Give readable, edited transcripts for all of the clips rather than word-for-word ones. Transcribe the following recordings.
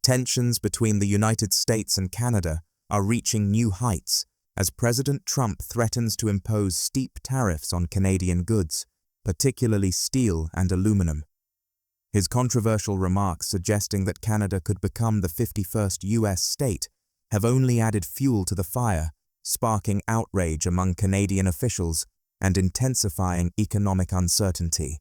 Tensions between the United States and Canada are reaching new heights as President Trump threatens to impose steep tariffs on Canadian goods, particularly steel and aluminum. His controversial remarks suggesting that Canada could become the 51st U.S. state have only added fuel to the fire, sparking outrage among Canadian officials and intensifying economic uncertainty.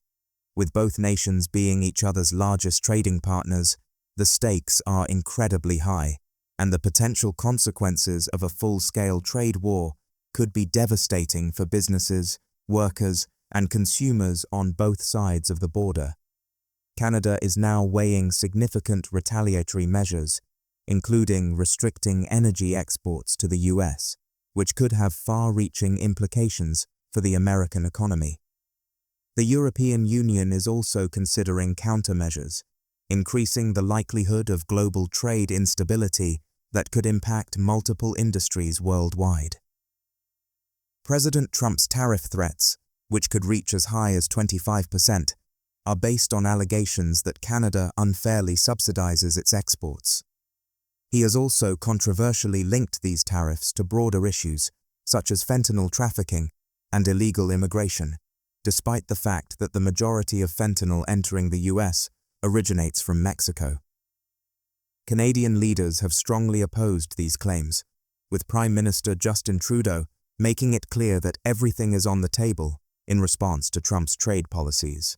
With both nations being each other's largest trading partners, the stakes are incredibly high, and the potential consequences of a full-scale trade war could be devastating for businesses, workers, and consumers on both sides of the border. Canada is now weighing significant retaliatory measures, including restricting energy exports to the U.S., which could have far-reaching implications for the American economy. The European Union is also considering countermeasures, increasing the likelihood of global trade instability that could impact multiple industries worldwide. President Trump's tariff threats, which could reach as high as 25%, are based on allegations that Canada unfairly subsidizes its exports. He has also controversially linked these tariffs to broader issues, such as fentanyl trafficking and illegal immigration, despite the fact that the majority of fentanyl entering the U.S. originates from Mexico. Canadian leaders have strongly opposed these claims, with Prime Minister Justin Trudeau making it clear that everything is on the table in response to Trump's trade policies.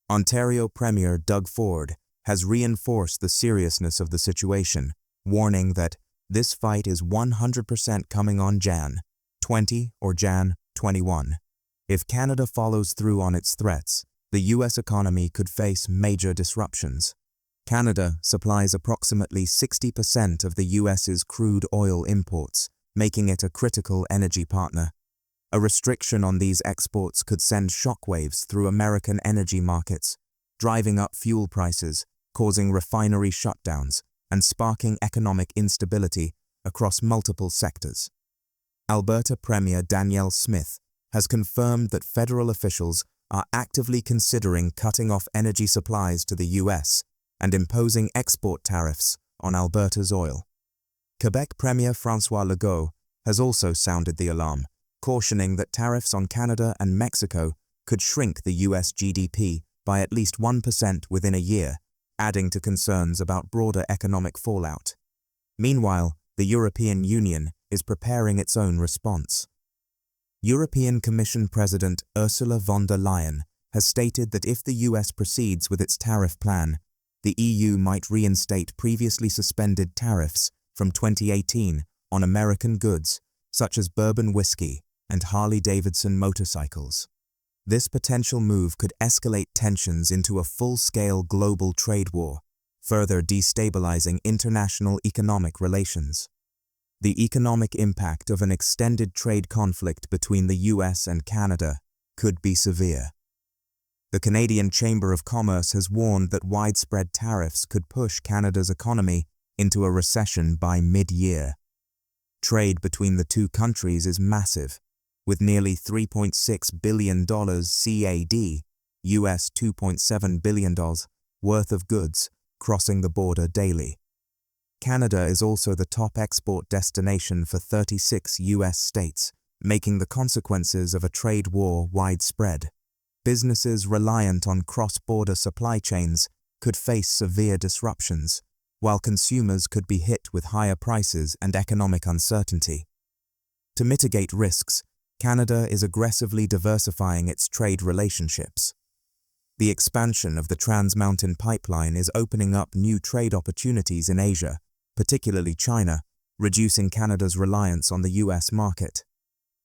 Ontario Premier Doug Ford has reinforced the seriousness of the situation, warning that this fight is 100% coming on Jan 20 or Jan 21. If Canada follows through on its threats, the U.S. economy could face major disruptions. Canada supplies approximately 60% of the U.S.'s crude oil imports, making it a critical energy partner. A restriction on these exports could send shockwaves through American energy markets, driving up fuel prices, causing refinery shutdowns, and sparking economic instability across multiple sectors. Alberta Premier Danielle Smith has confirmed that federal officials are actively considering cutting off energy supplies to the U.S. and imposing export tariffs on Alberta's oil. Quebec Premier François Legault has also sounded the alarm, cautioning that tariffs on Canada and Mexico could shrink the U.S. GDP by at least 1% within a year, adding to concerns about broader economic fallout. Meanwhile, the European Union is preparing its own response. European Commission President Ursula von der Leyen has stated that if the US proceeds with its tariff plan, the EU might reinstate previously suspended tariffs from 2018 on American goods such as bourbon whiskey and Harley-Davidson motorcycles. This potential move could escalate tensions into a full-scale global trade war, further destabilizing international economic relations. The economic impact of an extended trade conflict between the US and Canada could be severe. The Canadian Chamber of Commerce has warned that widespread tariffs could push Canada's economy into a recession by mid-year. Trade between the two countries is massive, with nearly $3.6 billion CAD, US $2.7 billion, worth of goods crossing the border daily. Canada is also the top export destination for 36 US states, making the consequences of a trade war widespread. Businesses reliant on cross-border supply chains could face severe disruptions, while consumers could be hit with higher prices and economic uncertainty. To mitigate risks, Canada is aggressively diversifying its trade relationships. The expansion of the Trans Mountain Pipeline is opening up new trade opportunities in Asia, particularly China, reducing Canada's reliance on the US market.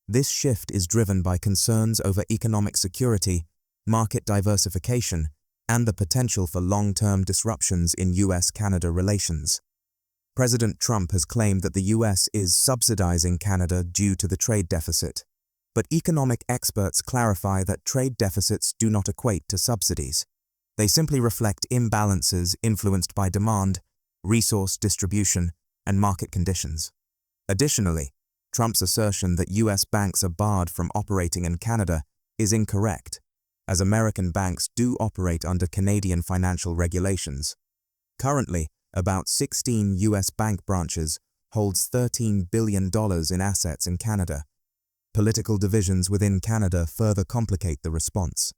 This shift is driven by concerns over economic security, market diversification, and the potential for long-term disruptions in US-Canada relations. President Trump has claimed that the US is subsidizing Canada due to the trade deficit, but economic experts clarify that trade deficits do not equate to subsidies. They simply reflect imbalances influenced by demand, resource distribution, and market conditions. Additionally, Trump's assertion that US banks are barred from operating in Canada is incorrect, as American banks do operate under Canadian financial regulations. Currently, about 16 US bank branches, holds $13 billion in assets in Canada. Political divisions within Canada further complicate the response.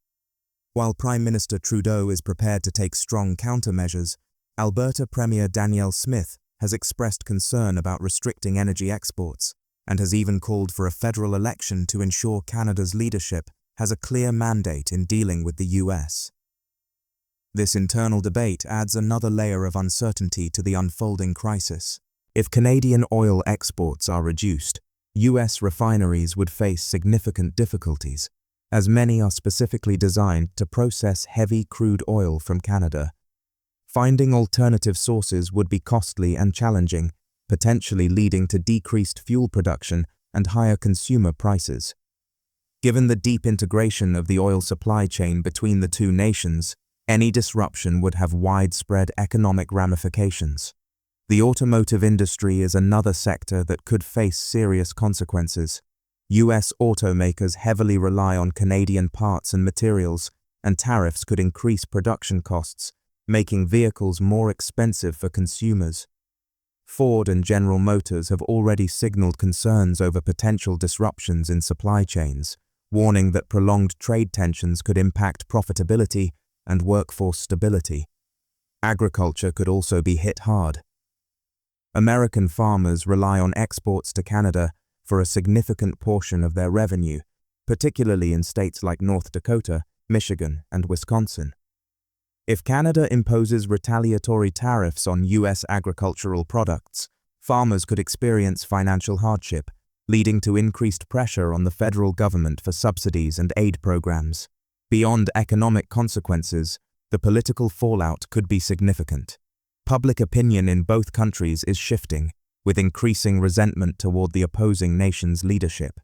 While Prime Minister Trudeau is prepared to take strong countermeasures, Alberta Premier Danielle Smith has expressed concern about restricting energy exports and has even called for a federal election to ensure Canada's leadership has a clear mandate in dealing with the US. This internal debate adds another layer of uncertainty to the unfolding crisis. If Canadian oil exports are reduced, US refineries would face significant difficulties, as many are specifically designed to process heavy crude oil from Canada. Finding alternative sources would be costly and challenging, potentially leading to decreased fuel production and higher consumer prices. Given the deep integration of the oil supply chain between the two nations, any disruption would have widespread economic ramifications. The automotive industry is another sector that could face serious consequences. US automakers heavily rely on Canadian parts and materials, and tariffs could increase production costs, making vehicles more expensive for consumers. Ford and General Motors have already signaled concerns over potential disruptions in supply chains, warning that prolonged trade tensions could impact profitability and workforce stability. Agriculture could also be hit hard. American farmers rely on exports to Canada for a significant portion of their revenue, particularly in states like North Dakota, Michigan, and Wisconsin. If Canada imposes retaliatory tariffs on US agricultural products, farmers could experience financial hardship, leading to increased pressure on the federal government for subsidies and aid programs. Beyond economic consequences, the political fallout could be significant. Public opinion in both countries is shifting, with increasing resentment toward the opposing nation's leadership.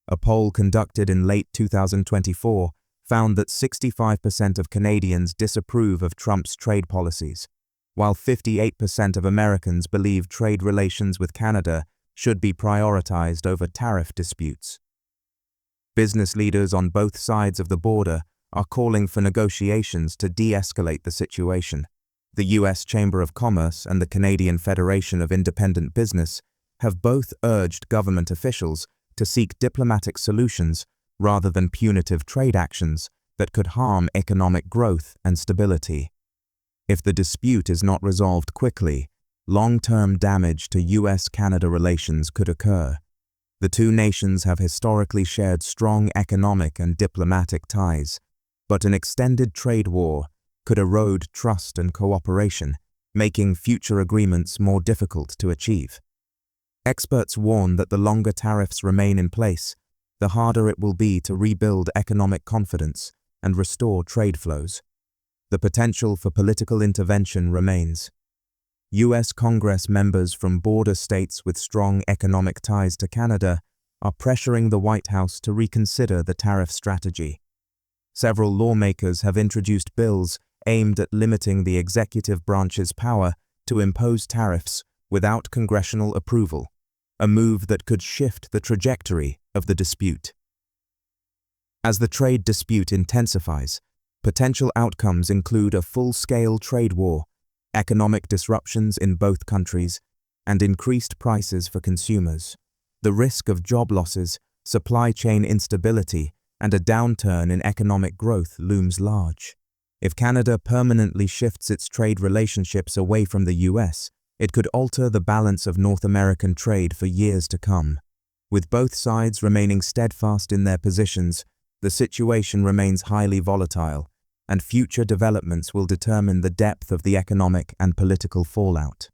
A poll conducted in late 2024 found that 65% of Canadians disapprove of Trump's trade policies, while 58% of Americans believe trade relations with Canada should be prioritized over tariff disputes. Business leaders on both sides of the border are calling for negotiations to de-escalate the situation. The US Chamber of Commerce and the Canadian Federation of Independent Business have both urged government officials to seek diplomatic solutions rather than punitive trade actions that could harm economic growth and stability. If the dispute is not resolved quickly, long-term damage to US-Canada relations could occur. The two nations have historically shared strong economic and diplomatic ties, but an extended trade war could erode trust and cooperation, making future agreements more difficult to achieve. Experts warn that the longer tariffs remain in place, the harder it will be to rebuild economic confidence and restore trade flows. The potential for political intervention remains. US Congress members from border states with strong economic ties to Canada are pressuring the White House to reconsider the tariff strategy. Several lawmakers have introduced bills aimed at limiting the executive branch's power to impose tariffs without congressional approval, a move that could shift the trajectory of the dispute. As the trade dispute intensifies, potential outcomes include a full-scale trade war, economic disruptions in both countries, and increased prices for consumers. The risk of job losses, supply chain instability, and a downturn in economic growth looms large. If Canada permanently shifts its trade relationships away from the US, it could alter the balance of North American trade for years to come. With both sides remaining steadfast in their positions, the situation remains highly volatile, and future developments will determine the depth of the economic and political fallout.